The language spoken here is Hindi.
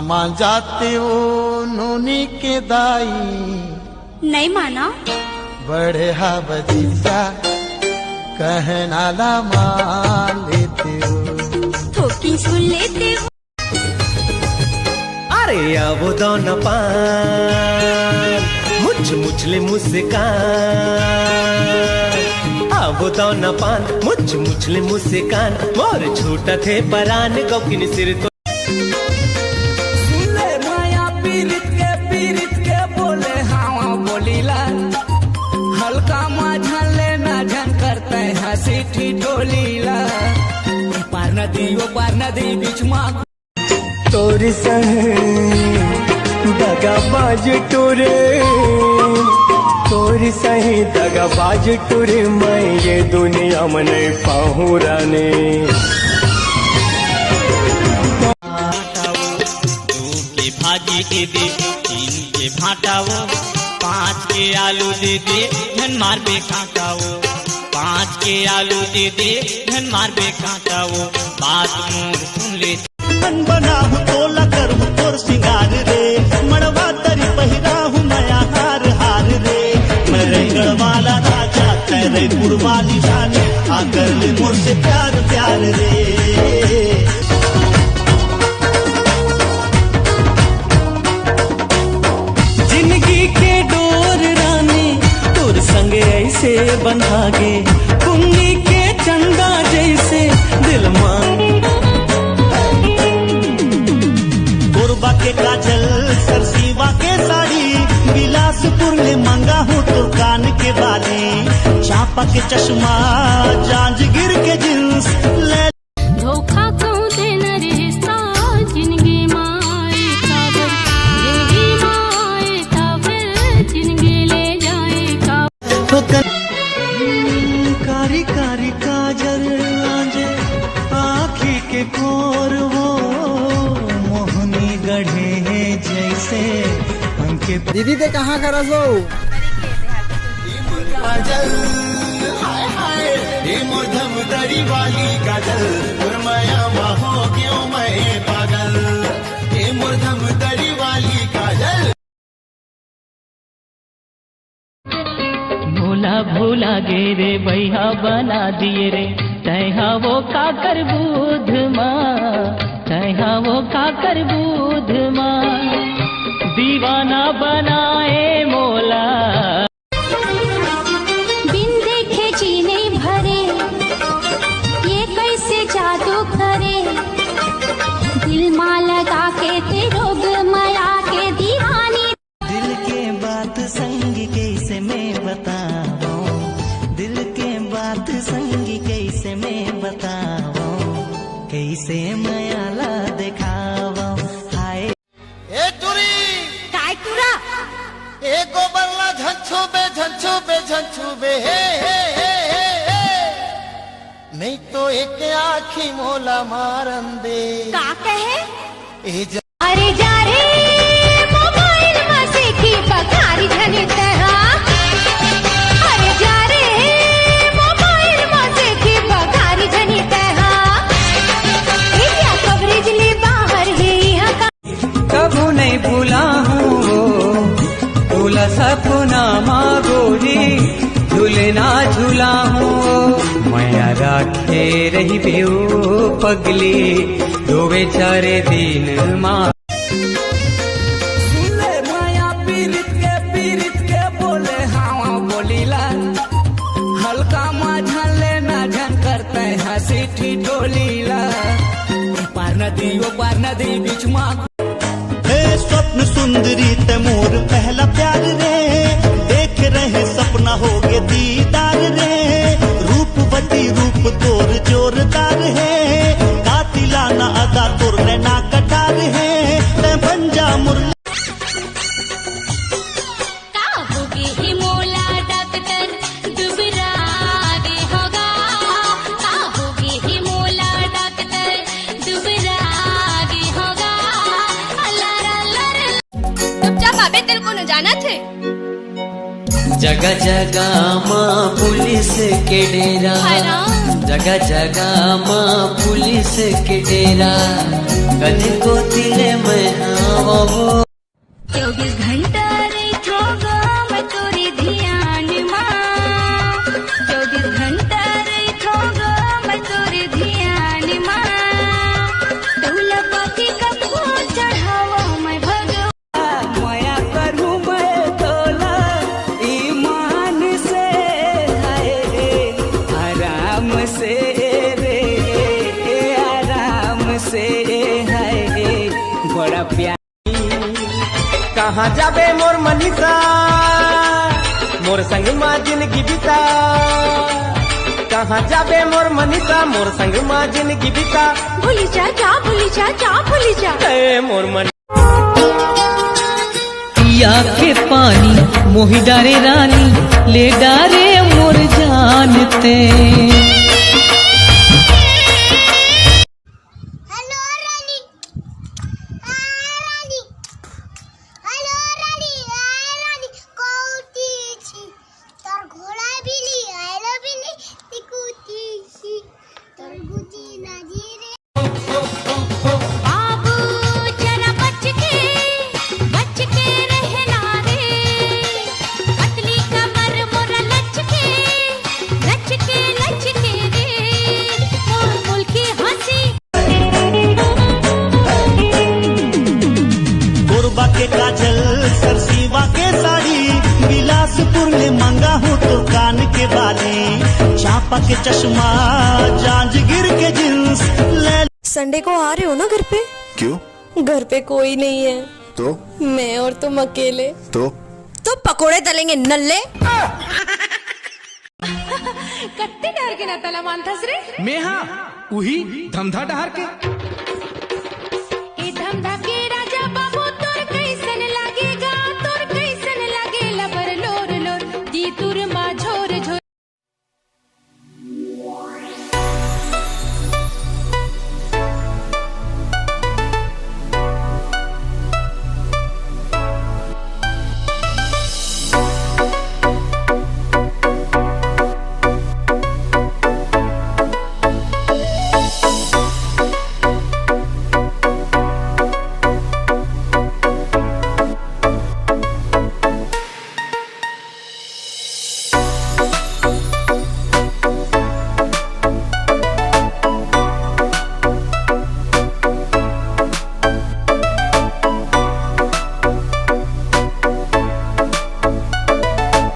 मामा जाते हो नूनी के दाई नहीं माना बड़े हा बजीजा कहना ला मान लेते हो थोकी सुन लेते हो। अरे अब दोन पान मुझले मुस्कान अब दोन पान मुझले मुस्कान मोर छूटा थे परान गौकिन सिर तो सुले माया पीरित के बोले हाँ बोलीला हल्का माझा लेना झन करते हंसी ठिठोलीला पार नदी बीच माँ तोरी सहे दगाबाज टूरे तोरी सही दगाबाज टूरे मैं ये दुनिया में नहीं पाहूं राने भाजी के दे 3 के भाटाओ 5 के आलू दे दे धन मार बे काटाओ 5 के आलू दे दे धन मार बे काटाओ बात मोर सुन ले मन बना हूँ तोला करूँ तोर सिंगार रे मड़वा तरी पहिरा हूँ नया हार रे मैं रंगड़ वाला राजा तेरे पुरवाली रानी आकर ले मोर से प्यार रे जिंदगी के डोर रानी तोर संग ऐसे बंधागे कुम्मी के चंदा जैसे दिल मांग गोरबा के काजल सरसीवा के साड़ी बिलासपुर में मंगा हूँ तुर्कान के बाली चापा के चश्मा जांजगीर के जींस ले धोखा क्यों देना रिश्ता जिंदगी माए काबर जिंदगी माए काबर जिंदगी ले जाए काबर कारी कारी काजल आंजे आँखी के कोर वो मोहनी गढ़े हैं जैसे उनके दीदी ते कहाँ कर रहो काजल हाय हाय ये मधम दरी वाली काजल गुरमाया हो क्यों मैं पागल ये मधम दरी वाली काजल भूला गे रे भैया बना दिए रे तैहा वो काकर बुध माँ तैहा वो काकर बुध माँ दीवाना बनाए मोला बिन देखे जी नहीं भरे ये कैसे जादू करे दिल माँ लगा के ते रोग माया के दीवानी दिल के बात संग कैसे मैं बताऊं दिल के बात संग कैसे मैं बताऊं कैसे मायाला दिखाऊं हाय ए टुरी काय तुरा ए गोबरला झंझू बे हे नहीं तो एक आखी मोला मारन दे का कहे ए अरे जा रे मोबाइल में से की बखारी झनी तहा अरे जा रे मोबाइल में से की बखारी झनी तहा क्या कवरेज ले बाहर है यहाँ का कबू नहीं भूला हूँ भूला सपना मागोरी झूलना झूला हूँ मैया राखे रही बेऊ पगली दो बेचारे दिन माँ सुले माया पीरित के बोले हाँ बोलीला हल्का माझा लेना झन करते हंसी ठिठोलीला पार नदी बीच माँ हे स्वप्न सुंदरी ते मोर पहला प्यार रे देख रहे सपना हो गे दीदार रे रूपवती रूप तोर जोरदार है कातिलाना अदा तोर नैना कटार है ते पंजा मुरली का होगी ही मोला डॉक्टर दुबरा दे होगा का होगी ही मोला डॉक्टर दुबरा दे होगा अल्लाह अल्लाह चुपचाप आबे तेरे को न जाना थे जगह जगह माँ पुलिस के डेरा, जगह जगह माँ पुलिस के डेरा, कद को तिले में आवो 24 घंटा रहितो ग मैं तोरी ध्यान मां, 24 घंटा रहितो ग मैं तोरी ध्यान मां, तौला पाती कबो चढ़ावा मैं भगवान, माया करूं मैं तोला ईमान से, हाय आराम से रे, आराम से, हाय बड़ा प्यार। कहाँ जाबे मोर मनीषा, मोर संग माँ जिंदगी बिता, कहाँ जाबे मोर मनीषा, मोर संग माँ जिंदगी बिता, भूली जा भूली जा भूली जा। ए मोर मन पिया के पानी मोहि डारे रानी, ले डारे मोर जानते। बाबू जरा बच के रहना रे, पतली कमर मोरा लच के रे, मोर मुल्की हंसी। गोरबा के काजल सरसीवा के साड़ी, बिलासपुर में मांगा हो तो कान के बाली, चापा के चश्मा जांजगीर के जींस ले। संडे को आ रहे हो ना घर पे? क्यों? घर पे कोई नहीं है तो मैं और तुम अकेले। तो पकोड़े तलेंगे नल्ले। कत्ते डर के ना तला मानथस रे। मैं हाँ उही धमधा डहर के